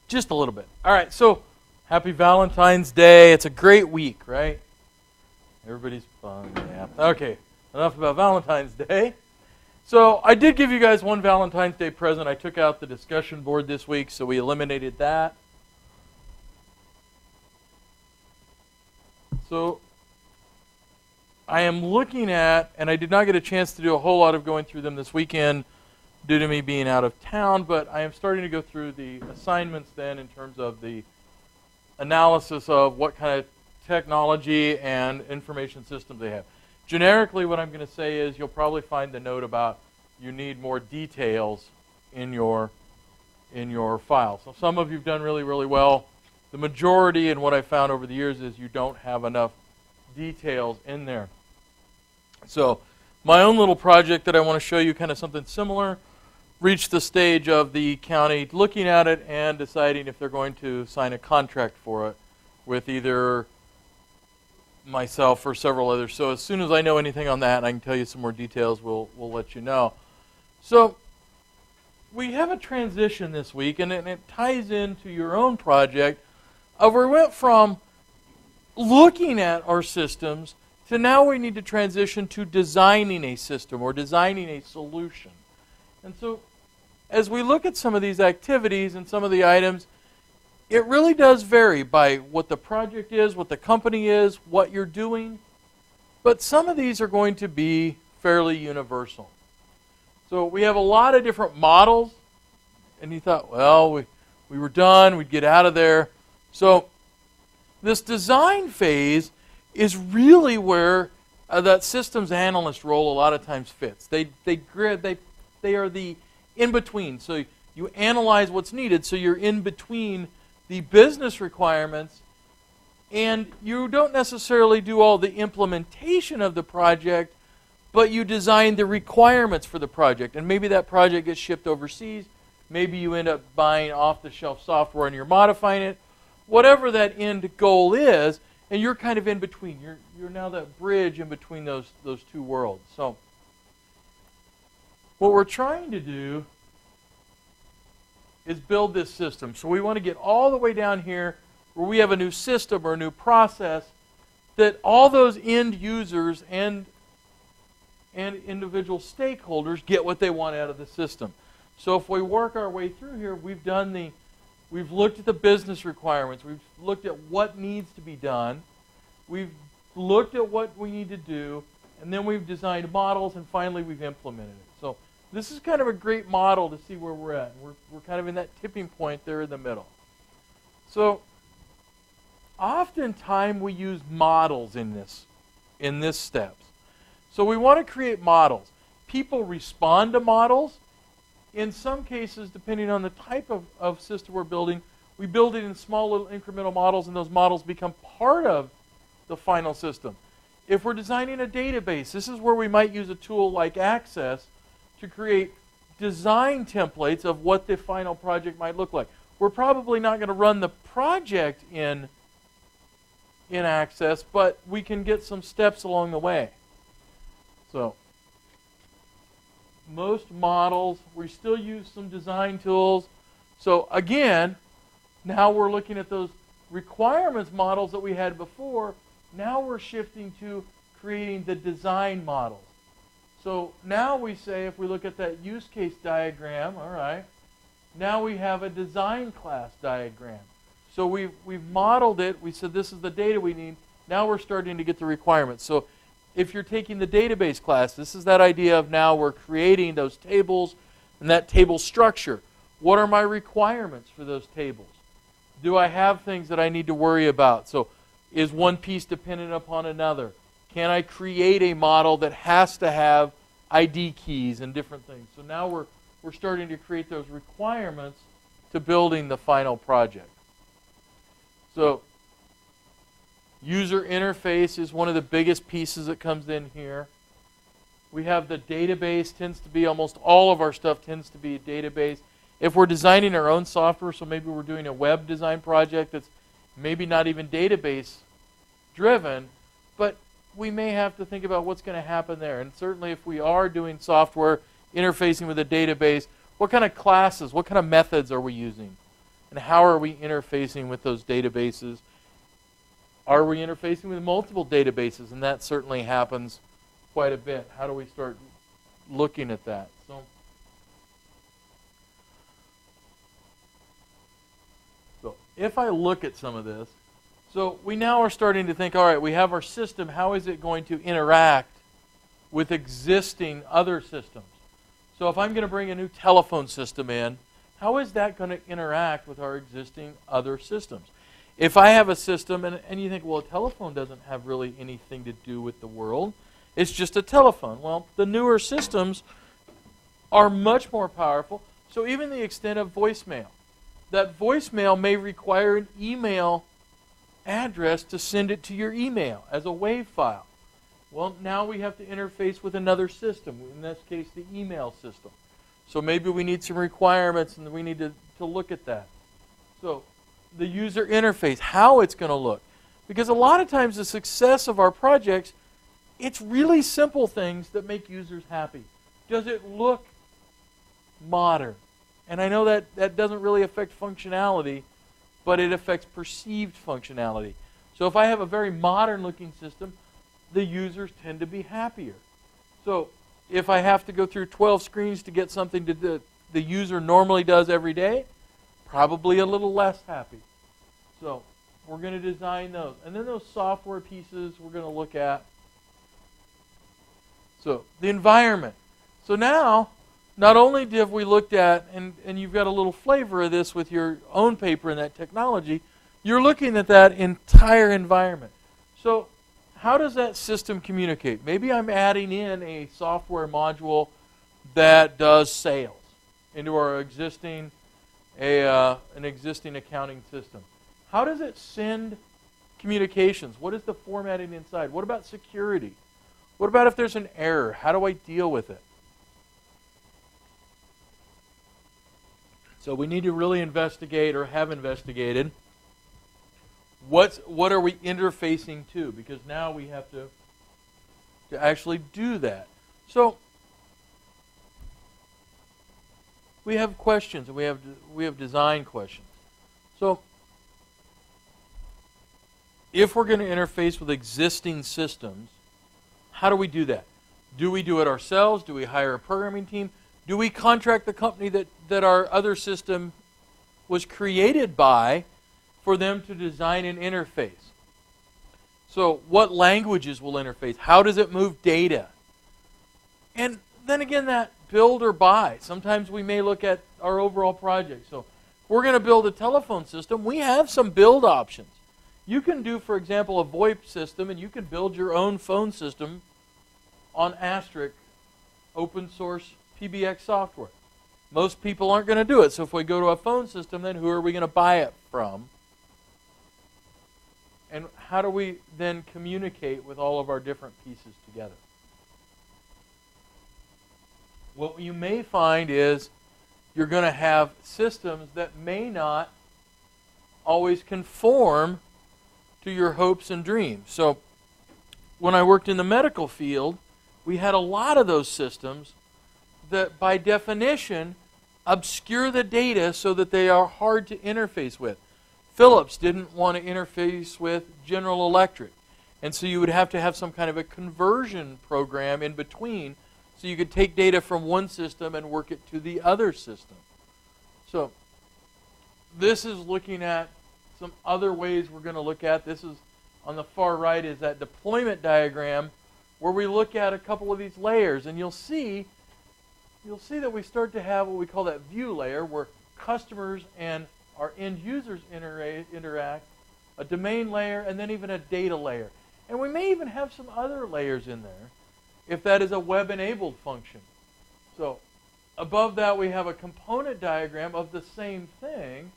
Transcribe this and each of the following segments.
Just a little bit. All right, so happy Valentine's Day. It's a great week, right? Everybody's fun. Yeah. Okay, enough about Valentine's Day. So I did give you guys one Valentine's Day present. I took out the discussion board this week, so we eliminated that. So I am looking at, and I did not get a chance to do a whole lot of going through them this weekend due to me being out of town, but I am starting to go through the assignments then in terms of the analysis of what kind of technology and information systems they have. Generically, what I'm going to say is you'll probably find the note about you need more details in your file. So some of you have done really, really well. The majority, and what I found over the years, is you don't have enough details in there. So my own little project that I want to show you, kind of something similar, reached the stage of the county looking at it and deciding if they're going to sign a contract for it with either myself or several others. So as soon as I know anything on that, I can tell you some more details, we'll let you know. So we have a transition this week, and it ties into your own project of where we went from looking at our systems to now we need to transition to designing a system or designing a solution. And so as we look at some of these activities and some of the items, it really does vary by what the project is, what the company is, what you're doing. But some of these are going to be fairly universal. So we have a lot of different models. And you thought, well, we were done, we'd get out of there. So this design phase is really where that systems analyst role a lot of times fits. They are the in-between. So you analyze what's needed, so you're in between the business requirements, and you don't necessarily do all the implementation of the project, but you design the requirements for the project. And maybe that project gets shipped overseas. Maybe you end up buying off-the-shelf software and you're modifying it. Whatever that end goal is, and you're kind of in between. You're now that bridge in between those two worlds. So what we're trying to do is build this system. So we want to get all the way down here where we have a new system or a new process that all those end users and individual stakeholders get what they want out of the system. So if we work our way through here, we've looked at the business requirements. We've looked at what needs to be done. We've looked at what we need to do, and then we've designed models, and finally we've implemented it. So this is kind of a great model to see where we're at. We're kind of in that tipping point there in the middle. So oftentimes we use models in this steps. So we want to create models. People respond to models. In some cases, depending on the type of system we're building, we build it in small little incremental models, and those models become part of the final system. If we're designing a database, this is where we might use a tool like Access to create design templates of what the final project might look like. We're probably not going to run the project in Access, but we can get some steps along the way. So most models, we still use some design tools. So again, now we're looking at those requirements models that we had before. Now we're shifting to creating the design models. So now we say, if we look at that use case diagram, all right, now we have a design class diagram. So we've modeled it. We said this is the data we need. Now we're starting to get the requirements. So if you're taking the database class, this is that idea of now we're creating those tables and that table structure. What are my requirements for those tables? Do I have things that I need to worry about? So is one piece dependent upon another? Can I create a model that has to have ID keys and different things? So now we're starting to create those requirements to building the final project. So user interface is one of the biggest pieces that comes in here. We have the database, tends to be almost all of our stuff tends to be a database. If we're designing our own software, so maybe we're doing a web design project that's maybe not even database driven, but we may have to think about what's going to happen there. And certainly if we are doing software interfacing with a database, what kind of classes, what kind of methods are we using? and how are we interfacing with those databases? Are we interfacing with multiple databases? And that certainly happens quite a bit. How do we start looking at that? So if I look at some of this, so we now are starting to think, all right, we have our system. How is it going to interact with existing other systems? So if I'm going to bring a new telephone system in, how is that going to interact with our existing other systems? If I have a system, and you think, well, a telephone doesn't have really anything to do with the world. It's just a telephone. Well, the newer systems are much more powerful. So even the extent of voicemail. That voicemail may require an email address to send it to your email as a WAV file. Well, now we have to interface with another system, in this case the email system. So maybe we need some requirements and we need to look at that. So the user interface, how it's going to look. Because a lot of times the success of our projects, it's really simple things that make users happy. Does it look modern? And I know that doesn't really affect functionality, but it affects perceived functionality. So if I have a very modern looking system, the users tend to be happier. So if I have to go through 12 screens to get something that the user normally does every day, probably a little less happy. So we're going to design those. And then those software pieces we're going to look at. So the environment. So now, not only have we looked at, and you've got a little flavor of this with your own paper in that technology, you're looking at that entire environment. So how does that system communicate? Maybe I'm adding in a software module that does sales into our existing an existing accounting system. How does it send communications? What is the formatting inside? What about security? What about if there's an error? How do I deal with it? So we need to really investigate, or have investigated, what are we interfacing to? Because now we have to actually do that. So we have questions, and we have design questions. So if we're going to interface with existing systems, how do we do that? Do we do it ourselves? Do we hire a programming team? Do we contract the company that our other system was created by for them to design an interface? So what languages will interface? How does it move data? And then again, that build or buy. Sometimes we may look at our overall project. So if we're going to build a telephone system, we have some build options. You can do, for example, a VoIP system, and you can build your own phone system on Asterisk open source PBX software. Most people aren't going to do it. So if we go to a phone system, then who are we going to buy it from? And how do we then communicate with all of our different pieces together? What you may find is you're going to have systems that may not always conform to your hopes and dreams. So when I worked in the medical field, we had a lot of those systems that by definition obscure the data so that they are hard to interface with. Philips didn't want to interface with General Electric, and so you would have to have some kind of a conversion program in between so you could take data from one system and work it to the other system. So this is looking at some other ways we're going to look at. This is on the far right is that deployment diagram where we look at a couple of these layers, and you'll see that we start to have what we call that view layer where customers and our end users interact, a domain layer, and then even a data layer. And we may even have some other layers in there if that is a web-enabled function. So above that we have a component diagram of the same thing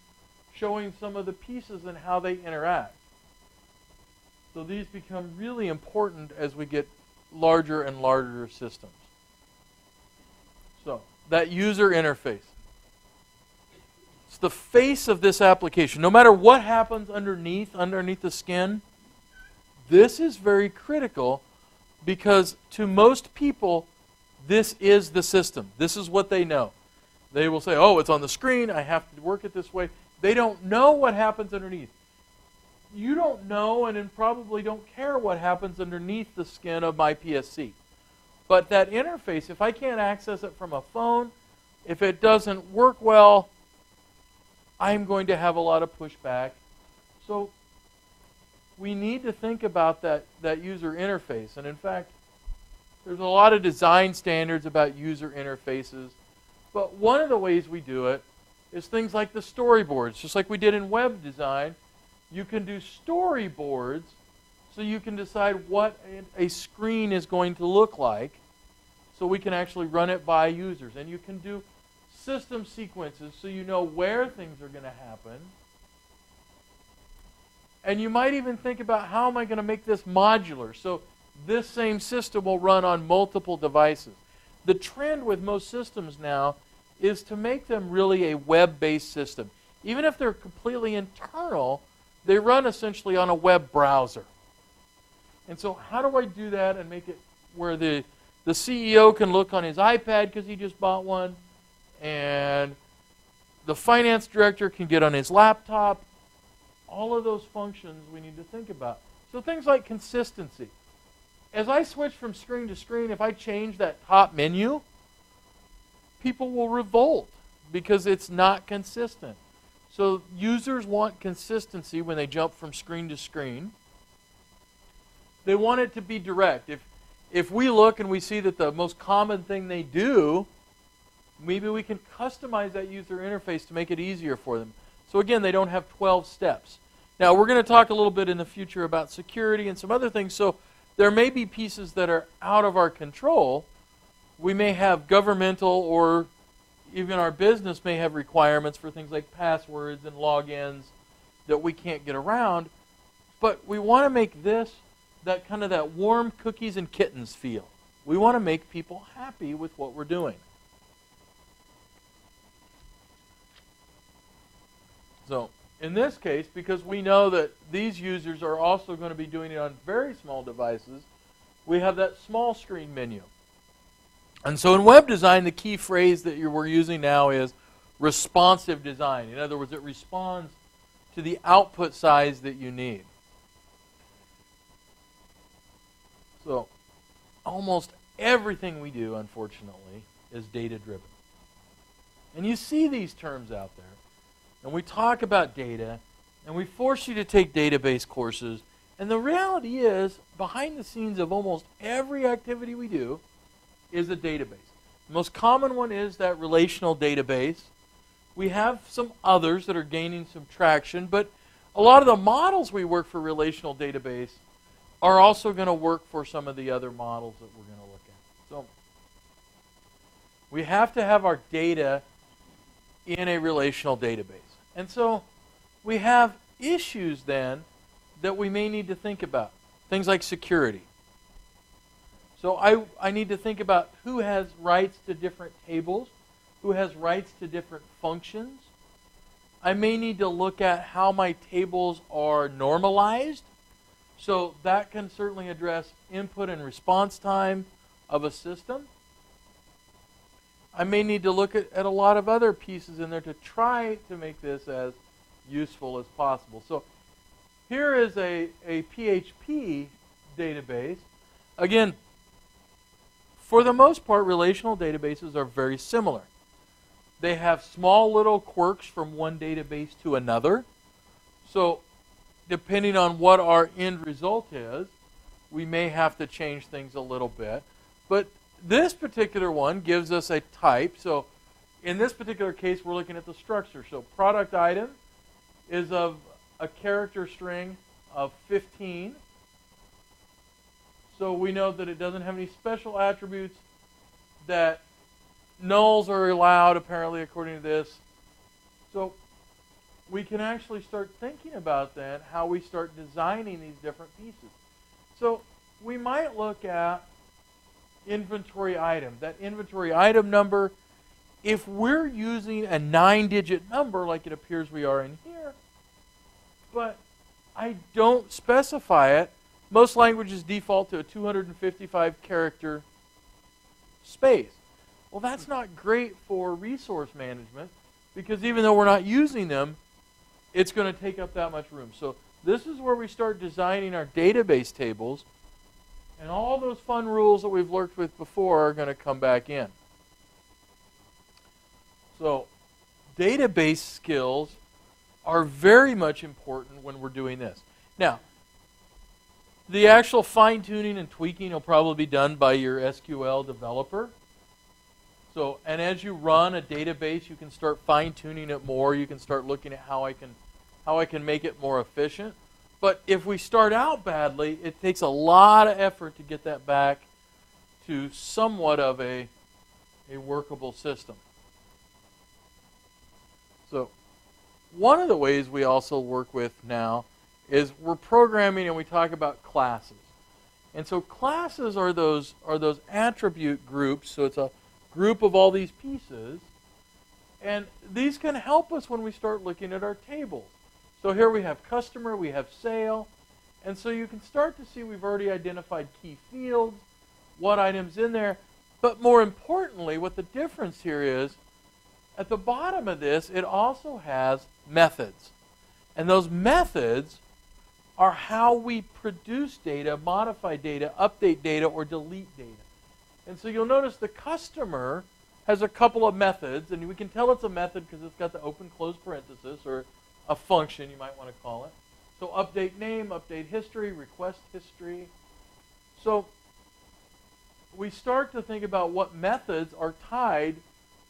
showing some of the pieces and how they interact. So these become really important as we get larger and larger systems. So that user interface. It's the face of this application. No matter what happens underneath the skin, this is very critical because to most people, this is the system. This is what they know. They will say, oh, it's on the screen. I have to work it this way. They don't know what happens underneath. You don't know and then probably don't care what happens underneath the skin of my PSC. But that interface, if I can't access it from a phone, if it doesn't work well, I'm going to have a lot of pushback. So we need to think about that user interface. And in fact, there's a lot of design standards about user interfaces. But one of the ways we do it is things like the storyboards. Just like we did in web design, you can do storyboards so you can decide what a screen is going to look like, so we can actually run it by users. And you can do system sequences so you know where things are going to happen. And you might even think about, how am I going to make this modular so this same system will run on multiple devices. The trend with most systems now is to make them really a web-based system. Even if they're completely internal, they run essentially on a web browser. And so how do I do that and make it where the CEO can look on his iPad because he just bought one, and the finance director can get on his laptop? All of those functions we need to think about. So things like consistency. As I switch from screen to screen, if I change that top menu, people will revolt because it's not consistent. So users want consistency when they jump from screen to screen. They want it to be direct. If we look and we see that the most common thing they do, maybe we can customize that user interface to make it easier for them. So again, they don't have 12 steps. Now, we're going to talk a little bit in the future about security and some other things. So there may be pieces that are out of our control. We may have governmental, or even our business may have requirements for things like passwords and logins that we can't get around. But we want to make this that kind of that warm cookies and kittens feel. We want to make people happy with what we're doing. So in this case, because we know that these users are also going to be doing it on very small devices, we have that small screen menu. And so in web design, the key phrase that we're using now is responsive design. In other words, it responds to the output size that you need. So almost everything we do, unfortunately, is data-driven. And you see these terms out there. And we talk about data, and we force you to take database courses. And the reality is, behind the scenes of almost every activity we do is a database. The most common one is that relational database. We have some others that are gaining some traction, but a lot of the models we work for relational database are also going to work for some of the other models that we're going to look at. So we have to have our data in a relational database. And so we have issues then that we may need to think about. Things like security. So I need to think about who has rights to different tables, who has rights to different functions. I may need to look at how my tables are normalized. So that can certainly address input and response time of a system. I may need to look at a lot of other pieces in there to try to make this as useful as possible. So here is a PHP database. Again, for the most part, relational databases are very similar. They have small little quirks from one database to another. So depending on what our end result is, we may have to change things a little bit. But this particular one gives us a type. So in this particular case, we're looking at the structure. So product item is of a character string of 15. So we know that it doesn't have any special attributes, that nulls are allowed, apparently, according to this. So we can actually start thinking about then how we start designing these different pieces. So we might look at inventory item. That inventory item number, if we're using a 9-digit number like it appears we are in here, but I don't specify it, most languages default to a 255 character space. Well, that's not great for resource management, because even though we're not using them, it's going to take up that much room. So this is where we start designing our database tables, and all those fun rules that we've worked with before are going to come back in. So database skills are very much important when we're doing this. Now, the actual fine-tuning and tweaking will probably be done by your SQL developer. So, and as you run a database, you can start fine-tuning it more. You can start looking at how I can make it more efficient. But if we start out badly, it takes a lot of effort to get that back to somewhat of a workable system. So, one of the ways we also work with now is we're programming and we talk about classes. And so classes are those attribute groups. So it's a group of all these pieces. And these can help us when we start looking at our tables. So here we have customer, we have sale. And so you can start to see we've already identified key fields, what items in there. But more importantly, what the difference here is, at the bottom of this, it also has methods. And those methods are how we produce data, modify data, update data, or delete data. And so you'll notice the customer has a couple of methods, and we can tell it's a method because it's got the open-close parenthesis, or a function you might want to call it. So update name, update history, request history. So we start to think about what methods are tied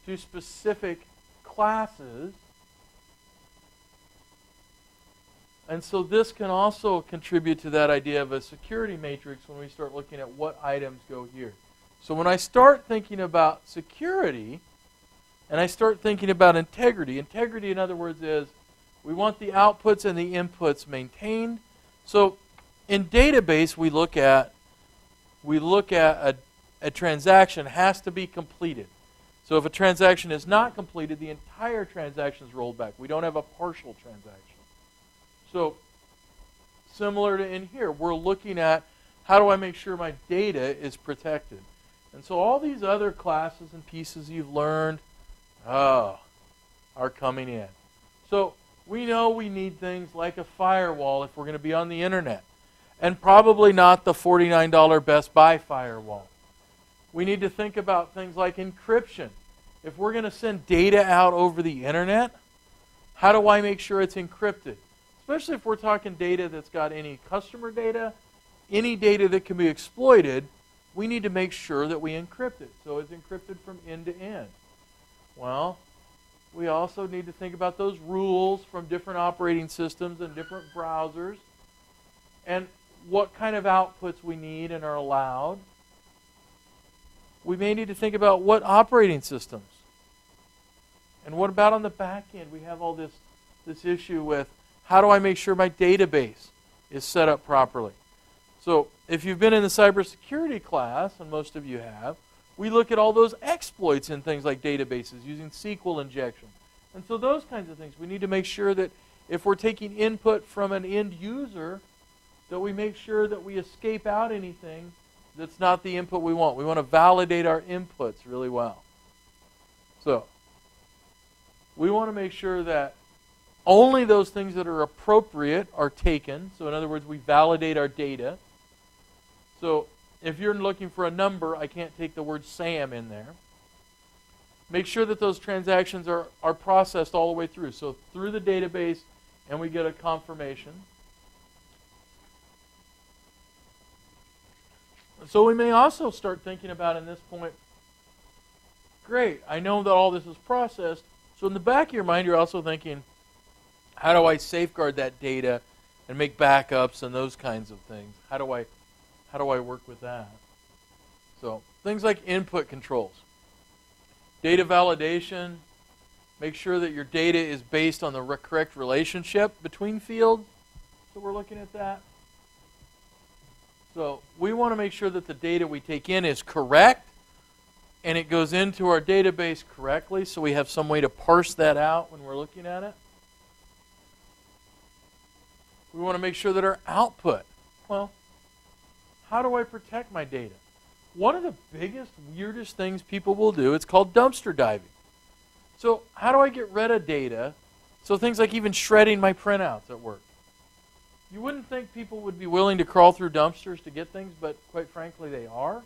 to specific classes. And so this can also contribute to that idea of a security matrix when we start looking at what items go here. So when I start thinking about security, and I start thinking about integrity, integrity, in other words, is we want the outputs and the inputs maintained. So in database, we look at a transaction has to be completed. So if a transaction is not completed, the entire transaction is rolled back. We don't have a partial transaction. So similar to in here, we're looking at how do I make sure my data is protected. And so all these other classes and pieces you've learned are coming in. So we know we need things like a firewall if we're going to be on the internet. And probably not the $49 Best Buy firewall. We need to think about things like encryption. If we're going to send data out over the internet, how do I make sure it's encrypted? Especially if we're talking data that's got any customer data, any data that can be exploited, we need to make sure that we encrypt it. So it's encrypted from end to end. Well, we also need to think about those rules from different operating systems and different browsers, and what kind of outputs we need and are allowed. We may need to think about what operating systems. And what about on the back end? We have all this issue with how do I make sure my database is set up properly? So if you've been in the cybersecurity class, and most of you have, we look at all those exploits in things like databases using SQL injection. And so those kinds of things. We need to make sure that if we're taking input from an end user, that we make sure that we escape out anything that's not the input we want. We want to validate our inputs really well. So we want to make sure that only those things that are appropriate are taken. So in other words, we validate our data. So if you're looking for a number, I can't take the word Sam in there. Make sure that those transactions are processed all the way through. So through the database, and we get a confirmation. So we may also start thinking about in this point, great, I know that all this is processed. So in the back of your mind, you're also thinking, how do I safeguard that data and make backups and those kinds of things? How do I work with that? So things like input controls. Data validation. Make sure that your data is based on the correct relationship between fields. So we're looking at that. So we want to make sure that the data we take in is correct and it goes into our database correctly, so we have some way to parse that out when we're looking at it. We want to make sure that our output, well, how do I protect my data? One of the biggest, weirdest things people will do, it's called dumpster diving. So how do I get rid of data So things like even shredding my printouts at work. You wouldn't think people would be willing to crawl through dumpsters to get things, but quite frankly, they are.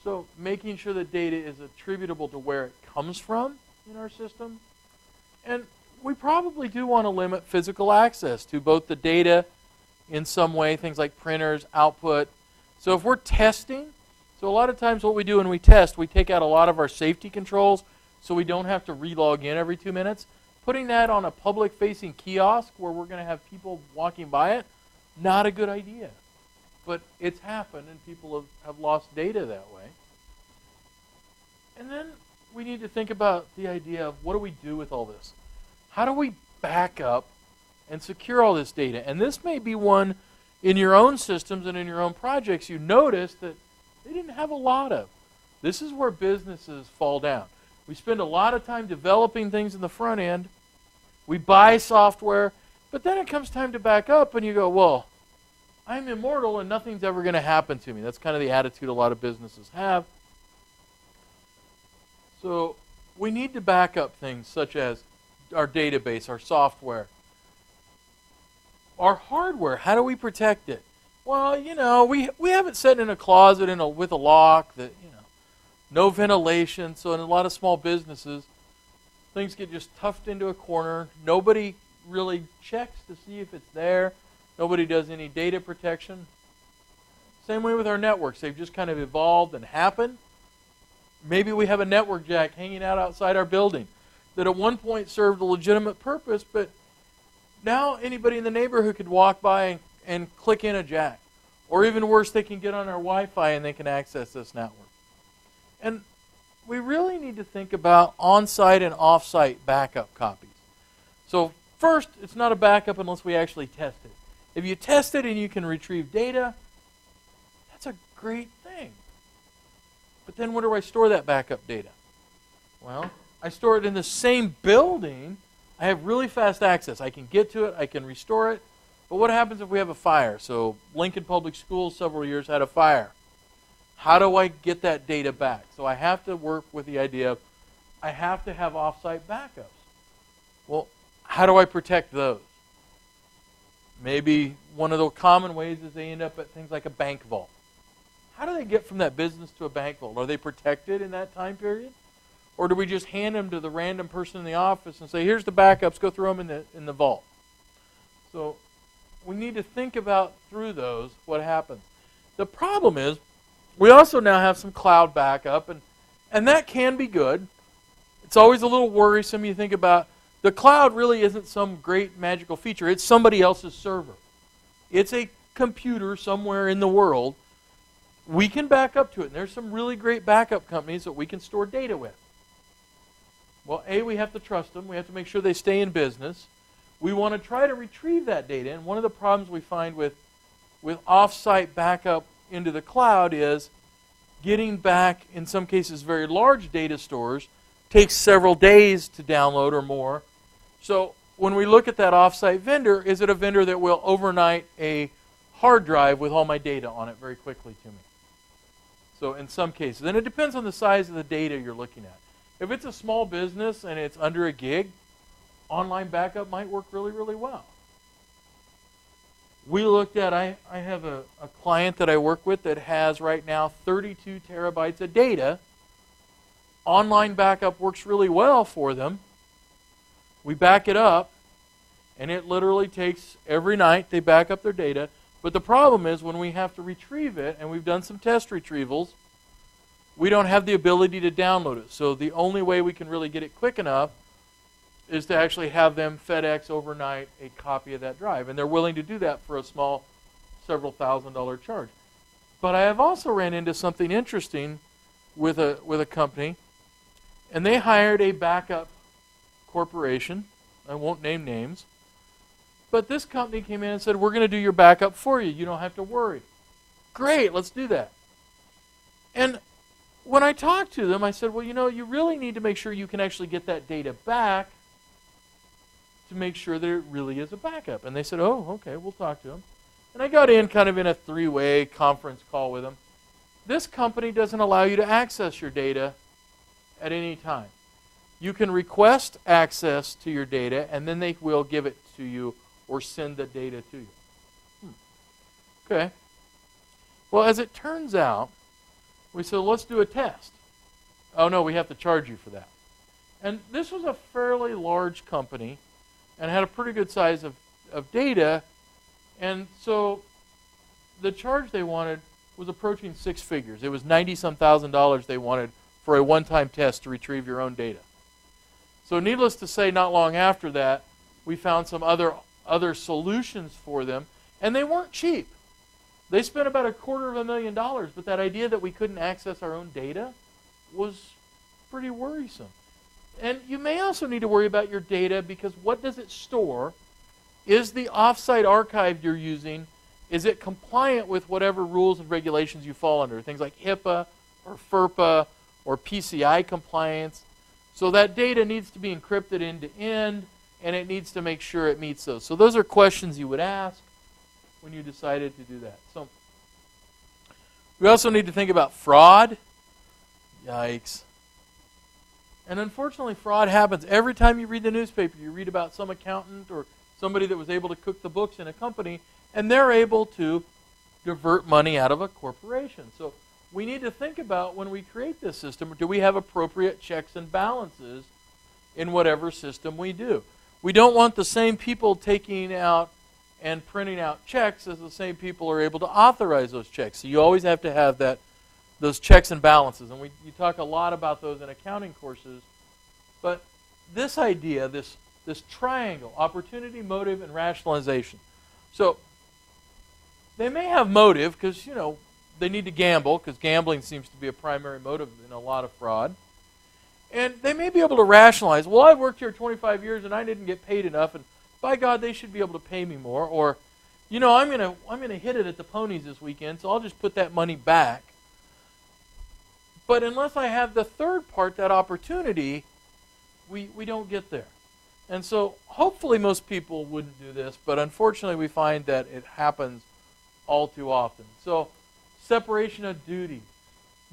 So making sure that data is attributable to where it comes from in our system. And we probably do want to limit physical access to both the data in some way, things like printers, output. So if we're testing, so a lot of times what we do when we test, we take out a lot of our safety controls so we don't have to re-log in every 2 minutes. Putting that on a public-facing kiosk where we're going to have people walking by it, not a good idea. But it's happened, and people have lost data that way. And then we need to think about the idea of what do we do with all this? How do we back up and secure all this data? And this may be one in your own systems and in your own projects you notice that they didn't have a lot of. This is where businesses fall down. We spend a lot of time developing things in the front end. We buy software, but then it comes time to back up and you go, well, I'm immortal and nothing's ever going to happen to me. That's kind of the attitude a lot of businesses have. So we need to back up things such as our database, our software. Our hardware, how do we protect it? Well, you know, we have it set in a closet with a lock that, you know, no ventilation. So in a lot of small businesses, things get just tucked into a corner. Nobody really checks to see if it's there. Nobody does any data protection. Same way with our networks. They've just kind of evolved and happened. Maybe we have a network jack hanging out outside our building that at one point served a legitimate purpose, but now anybody in the neighborhood could walk by and click in a jack. Or even worse, they can get on our Wi-Fi and they can access this network. And we really need to think about on-site and off-site backup copies. So first, it's not a backup unless we actually test it. If you test it and you can retrieve data, that's a great thing. But then where do I store that backup data? Well, I store it in the same building. I have really fast access. I can get to it. I can restore it. But what happens if we have a fire? So Lincoln Public Schools several years had a fire. How do I get that data back? So I have to work with the idea of I have to have off-site backups. Well, how do I protect those? Maybe one of the common ways is they end up at things like a bank vault. How do they get from that business to a bank vault? Are they protected in that time period? Or do we just hand them to the random person in the office and say, here's the backups, go throw them in the vault? So we need to think about through those what happens. The problem is we also now have some cloud backup, and that can be good. It's always a little worrisome. You think about the cloud really isn't some great magical feature. It's somebody else's server. It's a computer somewhere in the world. We can back up to it, and there's some really great backup companies that we can store data with. Well, A, we have to trust them. We have to make sure they stay in business. We want to try to retrieve that data, and one of the problems we find with off-site backup into the cloud is getting back, in some cases, very large data stores takes several days to download or more. So when we look at that off-site vendor, is it a vendor that will overnight a hard drive with all my data on it very quickly to me? So in some cases, and it depends on the size of the data you're looking at. If it's a small business and it's under a gig, online backup might work really, really well. We looked at, I have a client that I work with that has right now 32 terabytes of data. Online backup works really well for them. We back it up, and it literally takes every night they back up their data. But the problem is when we have to retrieve it, and we've done some test retrievals, we don't have the ability to download it. So the only way we can really get it quick enough is to actually have them FedEx overnight a copy of that drive. And they're willing to do that for a small several $1,000 charge. But I have also ran into something interesting with a company, and they hired a backup corporation. I won't name names. But this company came in and said, we're going to do your backup for you. You don't have to worry. Great, let's do that. And when I talked to them, I said, well, you know, you really need to make sure you can actually get that data back to make sure that it really is a backup. And they said, oh, okay, we'll talk to them. And I got in kind of in a three-way conference call with them. This company doesn't allow you to access your data at any time. You can request access to your data, and then they will give it to you or send the data to you. Okay. Well, as it turns out, we said, let's do a test. Oh, no, we have to charge you for that. And this was a fairly large company and had a pretty good size of data. And so the charge they wanted was approaching six figures. It was $90-some thousand they wanted for a one-time test to retrieve your own data. So needless to say, not long after that, we found some other solutions for them, and they weren't cheap. They spent about $250,000, but that idea that we couldn't access our own data was pretty worrisome. And you may also need to worry about your data, because what does it store? Is the offsite archive you're using, is it compliant with whatever rules and regulations you fall under? Things like HIPAA or FERPA or PCI compliance. So that data needs to be encrypted end to end, and it needs to make sure it meets those. So those are questions you would ask when you decided to do that. So we also need to think about fraud. Yikes. And unfortunately, fraud happens. Every time you read the newspaper, you read about some accountant or somebody that was able to cook the books in a company, and they're able to divert money out of a corporation. So we need to think about, when we create this system, do we have appropriate checks and balances in whatever system we do? We don't want the same people taking out and printing out checks as the same people are able to authorize those checks. So you always have to have those checks and balances. And you talk a lot about those in accounting courses. But this idea, this triangle, opportunity, motive, and rationalization. So they may have motive because, they need to gamble, because gambling seems to be a primary motive in a lot of fraud. And they may be able to rationalize, well, I worked here 25 years and I didn't get paid enough, and by God, they should be able to pay me more. Or, I'm gonna hit it at the ponies this weekend, so I'll just put that money back. But unless I have the third part, that opportunity, we don't get there. And so hopefully most people wouldn't do this, but unfortunately we find that it happens all too often. So separation of duty,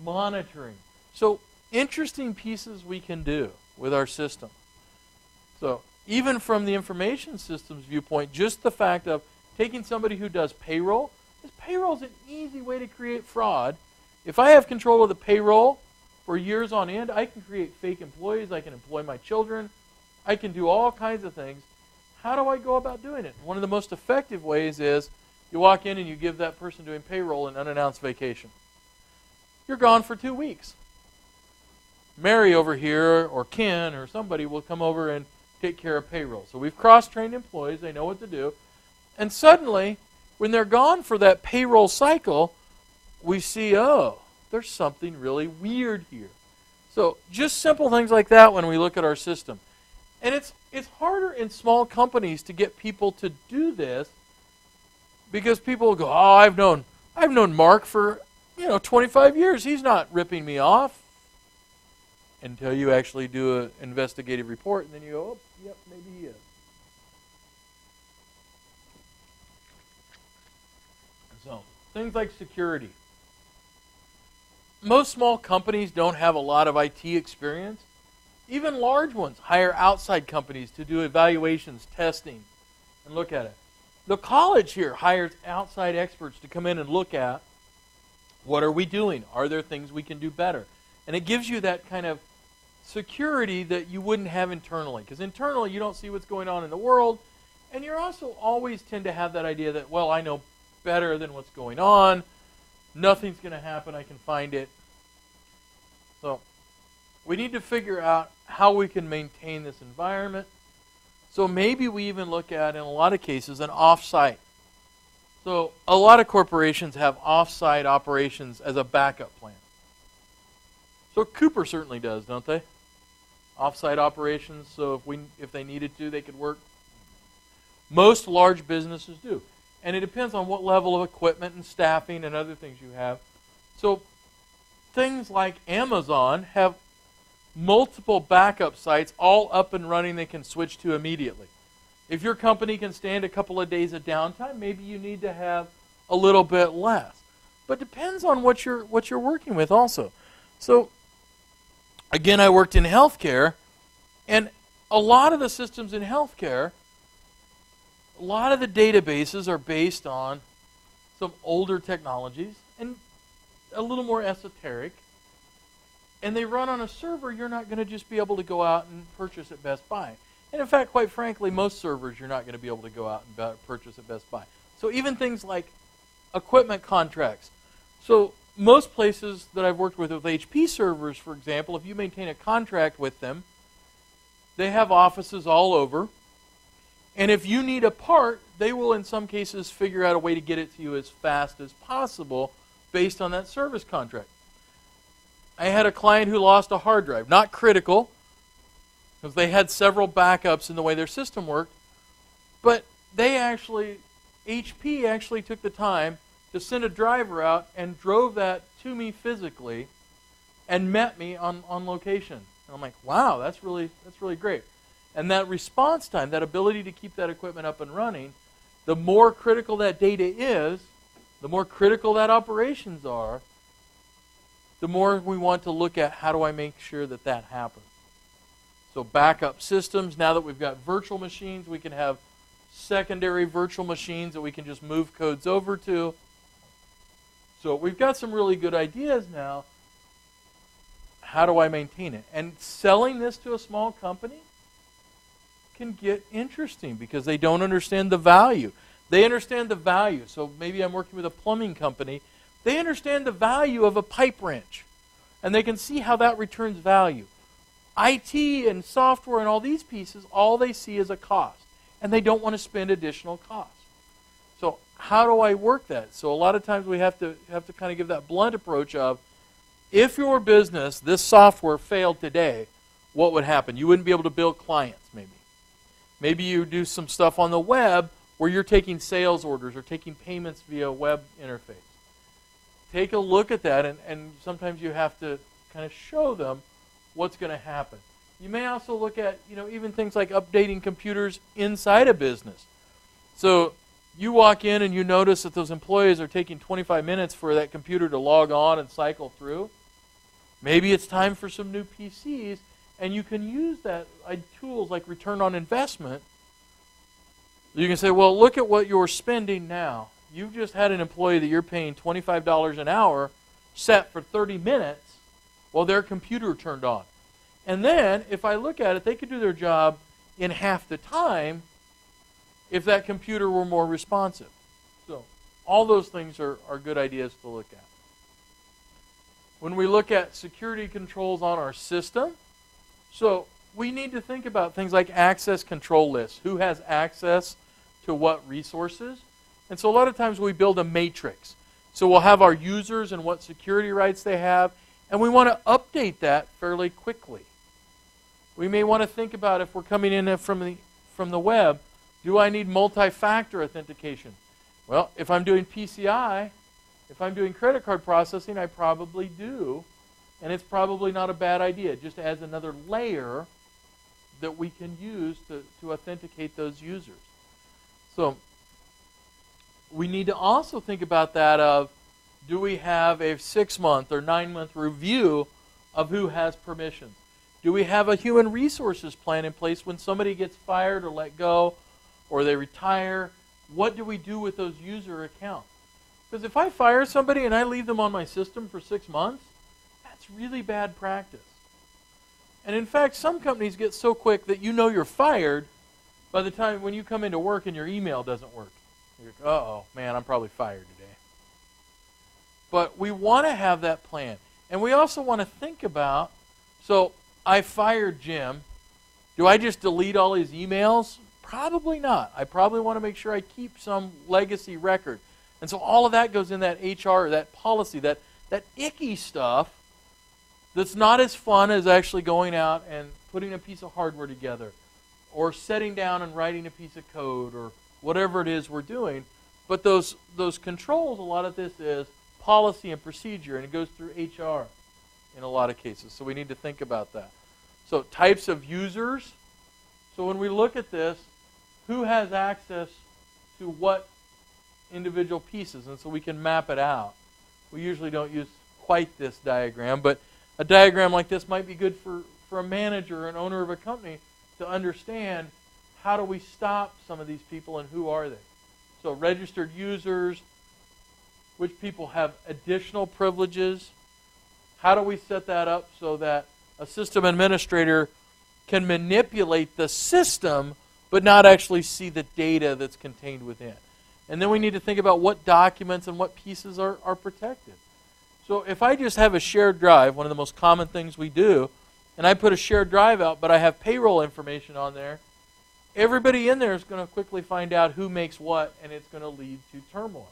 monitoring. So interesting pieces we can do with our system. So even from the information systems viewpoint, just the fact of taking somebody who does payroll, because payroll is an easy way to create fraud. If I have control of the payroll for years on end, I can create fake employees, I can employ my children, I can do all kinds of things. How do I go about doing it? One of the most effective ways is you walk in and you give that person doing payroll an unannounced vacation. You're gone for 2 weeks. Mary over here, or Ken, or somebody will come over and take care of payroll. So we've cross-trained employees, they know what to do. And suddenly, when they're gone for that payroll cycle, we see, oh, there's something really weird here. So just simple things like that when we look at our system. And it's harder in small companies to get people to do this, because people will go, oh, I've known Mark for 25 years. He's not ripping me off. Until you actually do an investigative report, and then you go, oh, yep, maybe he is. So things like security. Most small companies don't have a lot of IT experience. Even large ones hire outside companies to do evaluations, testing, and look at it. The college here hires outside experts to come in and look at, what are we doing? Are there things we can do better? And it gives you that kind of security that you wouldn't have internally. Because internally, you don't see what's going on in the world, and you also always tend to have that idea that, well, I know better than what's going on. Nothing's going to happen. I can find it. So we need to figure out how we can maintain this environment. So maybe we even look at, in a lot of cases, an off-site. So a lot of corporations have off-site operations as a backup plan. So Cooper certainly does, don't they? Off-site operations, so if they needed to, they could work. Most large businesses do. And it depends on what level of equipment and staffing and other things you have. So things like Amazon have multiple backup sites all up and running they can switch to immediately. If your company can stand a couple of days of downtime, maybe you need to have a little bit less. But it depends on what you're working with also. So again, I worked in healthcare, And a lot of the systems in healthcare, a lot of the databases are based on some older technologies and a little more esoteric. And they run on a server you're not going to just be able to go out and purchase at Best Buy. And in fact, quite frankly, most servers you're not going to be able to go out and purchase at Best Buy. So even things like equipment contracts. So most places that I've worked with HP servers, for example, if you maintain a contract with them, they have offices all over. And if you need a part, they will in some cases figure out a way to get it to you as fast as possible based on that service contract. I had a client who lost a hard drive. Not critical, because they had several backups in the way their system worked. But HP actually took the time to send a driver out and drove that to me physically and met me on location. And I'm like, wow, that's really great. And that response time, that ability to keep that equipment up and running, the more critical that data is, the more critical that operations are, the more we want to look at how do I make sure that that happens. So backup systems, now that we've got virtual machines, we can have secondary virtual machines that we can just move codes over to. So we've got some really good ideas now. How do I maintain it? And selling this to a small company can get interesting because they don't understand the value. They understand the value. So maybe I'm working with a plumbing company. They understand the value of a pipe wrench, and they can see how that returns value. IT and software and all these pieces, all they see is a cost, and they don't want to spend additional cost. So how do I work that? So a lot of times we have to kind of give that blunt approach of, if your business, this software failed today, what would happen? You wouldn't be able to build clients, maybe. Maybe you do some stuff on the web where you're taking sales orders or taking payments via web interface. Take a look at that, and sometimes you have to kind of show them what's going to happen. You may also look at, even things like updating computers inside a business. So you walk in and you notice that those employees are taking 25 minutes for that computer to log on and cycle through. Maybe it's time for some new PCs, and you can use that tools like return on investment. You can say, well, look at what you're spending now. You've just had an employee that you're paying $25 an hour set for 30 minutes while their computer turned on. And then, if I look at it, they could do their job in half the time if that computer were more responsive. So, all those things are good ideas to look at. When we look at security controls on our system, so we need to think about things like access control lists. Who has access to what resources? And so a lot of times we build a matrix. So we'll have our users and what security rights they have, and we want to update that fairly quickly. We may want to think about, if we're coming in from the web, do I need multi-factor authentication? Well, if I'm doing PCI, if I'm doing credit card processing, I probably do. And it's probably not a bad idea. It just adds another layer that we can use to authenticate those users. So we need to also think about that of, do we have a 6-month or 9-month review of who has permissions? Do we have a human resources plan in place when somebody gets fired or let go or they retire? What do we do with those user accounts? Because if I fire somebody and I leave them on my system for 6 months, that's really bad practice. And in fact, some companies get so quick that you're fired by the time when you come into work and your email doesn't work. You're like, uh-oh, man, I'm probably fired today. But we want to have that plan. And we also want to think about, so I fired Jim. Do I just delete all his emails? Probably not. I probably want to make sure I keep some legacy record. And so all of that goes in that HR, that policy, that icky stuff that's not as fun as actually going out and putting a piece of hardware together or sitting down and writing a piece of code or whatever it is we're doing. But those controls, a lot of this is policy and procedure, and it goes through HR in a lot of cases. So we need to think about that. So types of users. So when we look at this, who has access to what individual pieces? And so we can map it out. We usually don't use quite this diagram, but a diagram like this might be good for for a manager or an owner of a company to understand how do we stop some of these people and who are they. So registered users, which people have additional privileges. How do we set that up so that a system administrator can manipulate the system but not actually see the data that's contained within? And then we need to think about what documents and what pieces are protected. So if I just have a shared drive, one of the most common things we do, and I put a shared drive out, but I have payroll information on there, everybody in there is going to quickly find out who makes what, and it's going to lead to turmoil.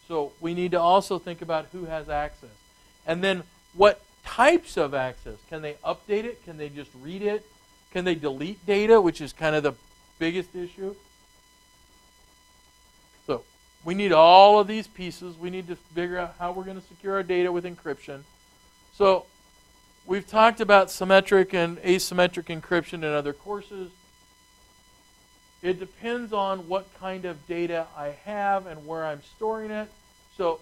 So we need to also think about who has access. And then what types of access? Can they update it? Can they just read it? Can they delete data, which is kind of the biggest issue? So we need all of these pieces. We need to figure out how we're going to secure our data with encryption. So we've talked about symmetric and asymmetric encryption in other courses. It depends on what kind of data I have and where I'm storing it. So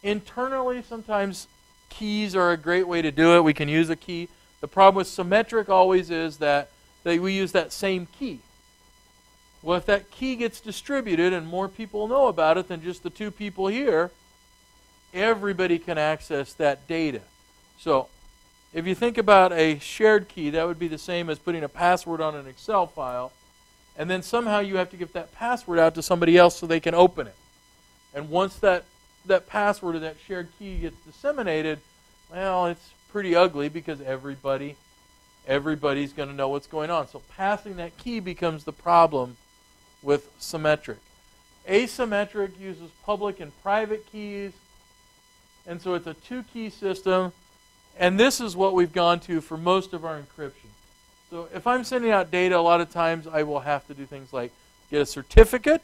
internally, sometimes keys are a great way to do it. We can use a key. The problem with symmetric always is that we use that same key. Well, if that key gets distributed and more people know about it than just the two people here, everybody can access that data. So if you think about a shared key, that would be the same as putting a password on an Excel file, and then somehow you have to give that password out to somebody else so they can open it. And once that password or that shared key gets disseminated, well, it's pretty ugly because everybody's going to know what's going on. So passing that key becomes the problem with symmetric. Asymmetric uses public and private keys, and so it's a two-key system, and this is what we've gone to for most of our encryption. So if I'm sending out data, a lot of times I will have to do things like get a certificate.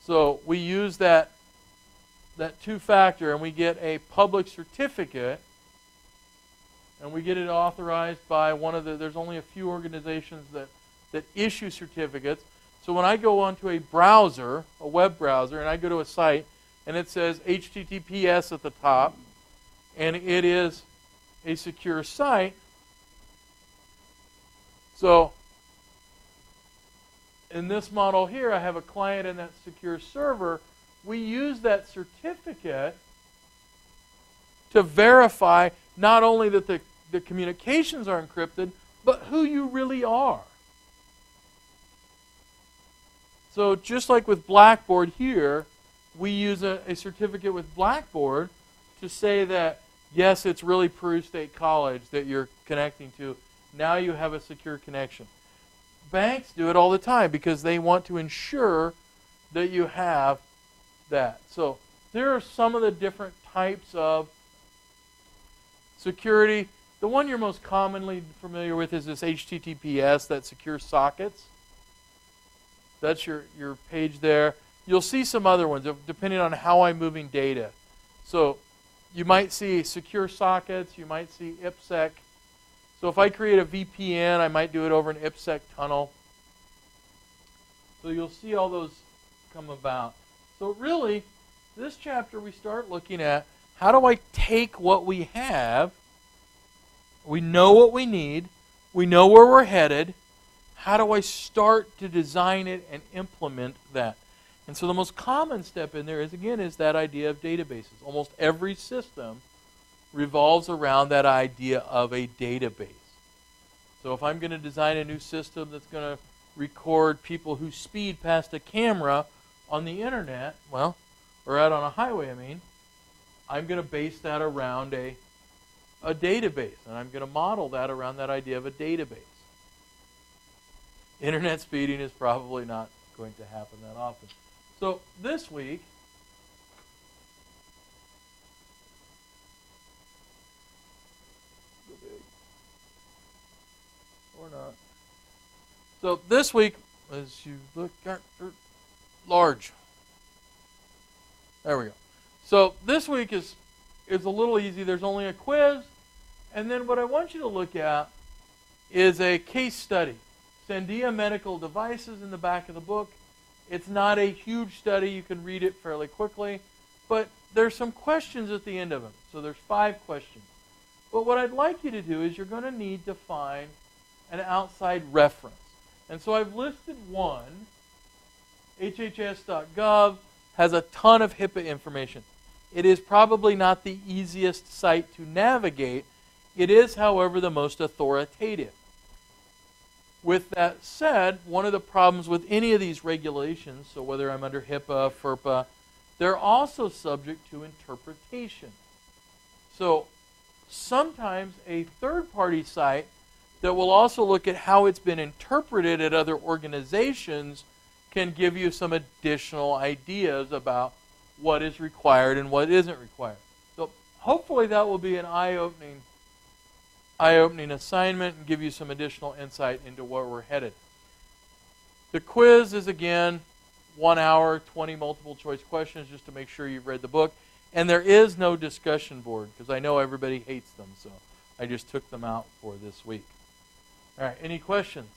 So we use that two-factor, and we get a public certificate, and we get it authorized by there's only a few organizations that issue certificates. So when I go onto a browser, a web browser, and I go to a site, and it says HTTPS at the top, and it is a secure site. So in this model here, I have a client and that secure server. We use that certificate to verify not only that the communications are encrypted, but who you really are. So just like with Blackboard here, we use a certificate with Blackboard to say that, yes, it's really Peru State College that you're connecting to. Now you have a secure connection. Banks do it all the time because they want to ensure that you have that. So there are some of the different types of security. The one you're most commonly familiar with is this HTTPS, that secure sockets. That's your page there. You'll see some other ones depending on how I'm moving data. So you might see secure sockets. You might see IPsec. So if I create a VPN, I might do it over an IPsec tunnel. So you'll see all those come about. So really, this chapter we start looking at how do I take what we have, we know what we need, we know where we're headed, how do I start to design it and implement that? And so the most common step in there is that idea of databases. Almost every system revolves around that idea of a database. So if I'm going to design a new system that's going to record people who speed past a camera on the internet, or out on a highway, I'm going to base that around a database. And I'm going to model that around that idea of a database. Internet speeding is probably not going to happen that often. So this week, or not. So this week, as you look at large. There we go. So this week is a little easy. There's only a quiz, and then what I want you to look at is a case study. Sandia Medical Devices in the back of the book. It's not a huge study. You can read it fairly quickly, but there's some questions at the end of it. So there's 5 questions. But what I'd like you to do is you're going to need to find an outside reference. And so I've listed one. HHS.gov has a ton of HIPAA information. It is probably not the easiest site to navigate. It is, however, the most authoritative. With that said, one of the problems with any of these regulations, so whether I'm under HIPAA, FERPA, they're also subject to interpretation. So sometimes a third-party site that will also look at how it's been interpreted at other organizations can give you some additional ideas about what is required and what isn't required. So hopefully that will be an eye-opening assignment and give you some additional insight into where we're headed. The quiz is, again, 1 hour, 20 multiple choice questions just to make sure you've read the book. And there is no discussion board because I know everybody hates them, so I just took them out for this week. All right, any questions?